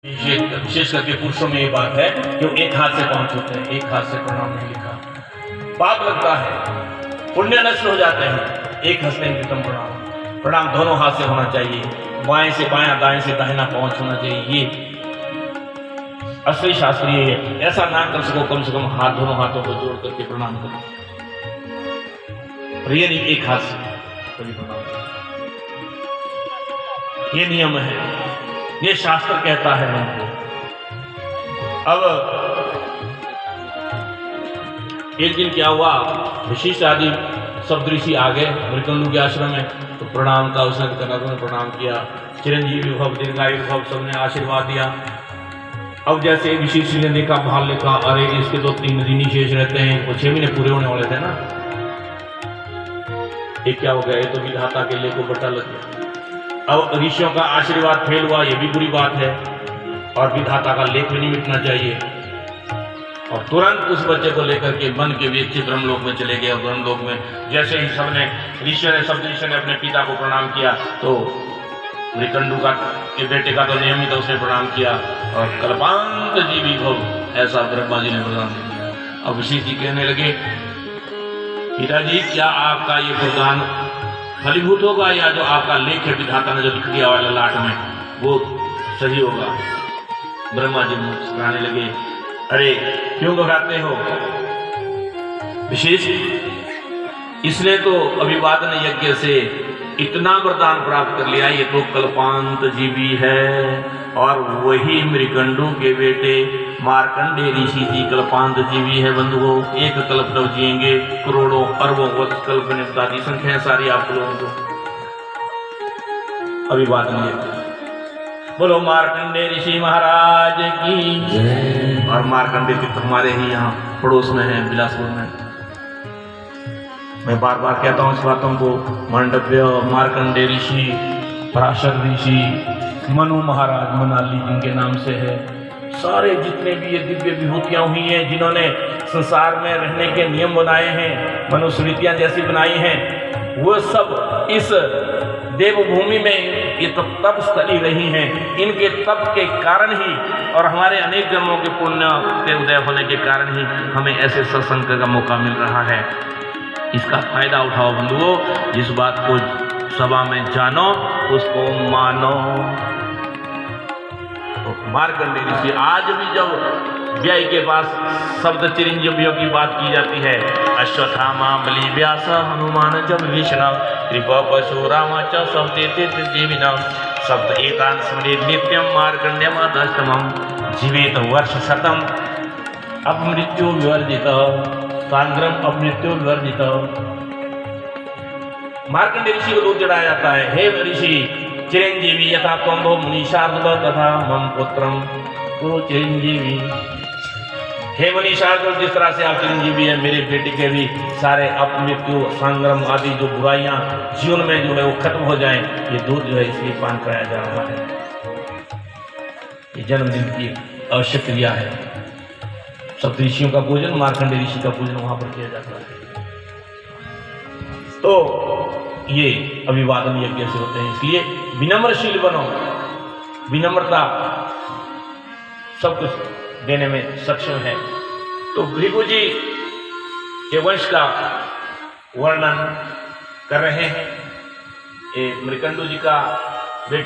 विशेष करके पुरुषों में ये बात है कि वो एक हाथ से पहुंच होते हैं, एक हाथ से प्रणाम नहीं लिखा, पाप लगता है, पुण्य नष्ट हो जाते हैं। एक हस्ते कृतम प्रणाम, प्रणाम दोनों हाथ से होना चाहिए, बाएं से बायां, दाएं से दाहिना पहुंच होना चाहिए। ये असली शास्त्रीय है। ऐसा ना कर सको, कम से कम हाथ, दोनों हाथों को जोड़ करके प्रणाम करो। ये नहीं एक हाथ से कभी प्रणाम, ये नियम है, ये शास्त्र कहता है मन को। अब एक दिन क्या हुआ, विशिष्ट आदि सब ऋषि आ गए मृकंडू के आश्रम में, तो प्रणाम का उसने प्रणाम किया, चिरंजीवी भव, दीर्घायु भव, सबने आशीर्वाद दिया। अब जैसे विशिष्ट ने देखा, भाल लिखा, अरे इसके तो 3 दिन ही शेष रहते हैं, वो 6 महीने पूरे होने वाले थे ना। एक क्या हो गया, ये तो विधाता के लिए को बटा लग गया। अब ऋषियों का आशीर्वाद फेल हुआ, ये भी बुरी बात है, और विधाता का लेख भी नहीं मिटना चाहिए। और तुरंत उस बच्चे को लेकर के वन के व्यक्ति ब्रह्मलोक में चले गए। और ब्रह्मलोक में जैसे ही सबने सब ऋषि ने अपने पिता को प्रणाम किया, तो मृकंडू का के बेटे का तो नियमित उसने प्रणाम किया, और कल्पांत जीवी भव, ऐसा ब्रह्मा जी ने प्रदान किया। अब ऋषि जी कहने लगे, पिताजी क्या आपका ये वरदान फलीभूत होगा, या जो आपका लेख है विधाता ने जो लिख दिया वाला लाट में, वो सही होगा? ब्रह्मा जी मुस्कुराने लगे, अरे क्यों घबराते हो विशेष, इसने तो अभिवादन यज्ञ से इतना वरदान प्राप्त कर लिया, ये तो कल्पांत जीवी है। और वही मृकंडू के बेटे मार्कंडे ऋषि जी कल्पांत जीवी है बंधुओं, एक कल्प तक जिएंगे, करोड़ों अरबों वर्ष कल्प निपटाती संख्या है सारी आप लोगों को। अभिवादन यज्ञ, बोलो मार्कंडे ऋषि महाराज की। और मार्कंडे तीर्थ हमारे ही यहाँ पड़ोस में है, बिलासपुर में। मैं बार बार कहता हूँ इस बातों को, मांडव्य, मार्कंडे ऋषि, पराशर ऋषि, मनु महाराज मनाली जिनके नाम से है, सारे जितने भी ये दिव्य विभूतियाँ हुई हैं, जिन्होंने संसार में रहने के नियम बनाए हैं, मनुस्मृतियाँ जैसी बनाई हैं, वो सब इस देवभूमि में ये तप स्थली रही हैं। इनके तप के कारण ही और हमारे अनेक जन्मों के पुण्य के उदय होने के कारण ही हमें ऐसे सत्संग का मौका मिल रहा है। इसका फायदा उठाओ बंधुओं, जिस बात को सभा में जानो उसको मानो। तो मार्कंडेय ऋषि आज भी जब व्यय के पास शब्द चिरंजीवियों की बात की जाती है, अश्वत्थामा बलि व्यास हनुमान जब विष्णु कृपा परशुराम च जीविनम शब्द एतान स्मरेत् नित्यम मार्कंडेयम अधस्तमम जीवेत वर्ष शतम अपमृत्यु विवर्जित सांग्रम अपमृत्यु विवर्जित। मार्कंडेय ऋषि को दूध चढ़ाया जाता है, हे ऋषि चिरंजीवी यथा त्वं मुनीशार्दूल तथा मम पुत्रम कुरु चिरंजीवी। हे मुनीशार्दूल, जिस तरह से आप चिरंजीवी है, मेरे बेटे के भी सारे अपमृत्यु संग्राम आदि जो बुराइयां जीवन में जो है वो खत्म हो जाएं, ये दूध जो है इसलिए पान कराया जा रहा है। ये जन्मदिन की आवश्यक क्रिया है। सप्तऋषियों का पूजन, मार्कंडेय ऋषि का पूजन वहां पर किया जाता है। तो ये अभिवादन यज्ञ से होते हैं, इसलिए विनम्रशील बनो। विनम्रता सब कुछ देने में सक्षम है। तो भृगु जी के वंश का वर्णन कर रहे हैं। ये मृकंडू जी का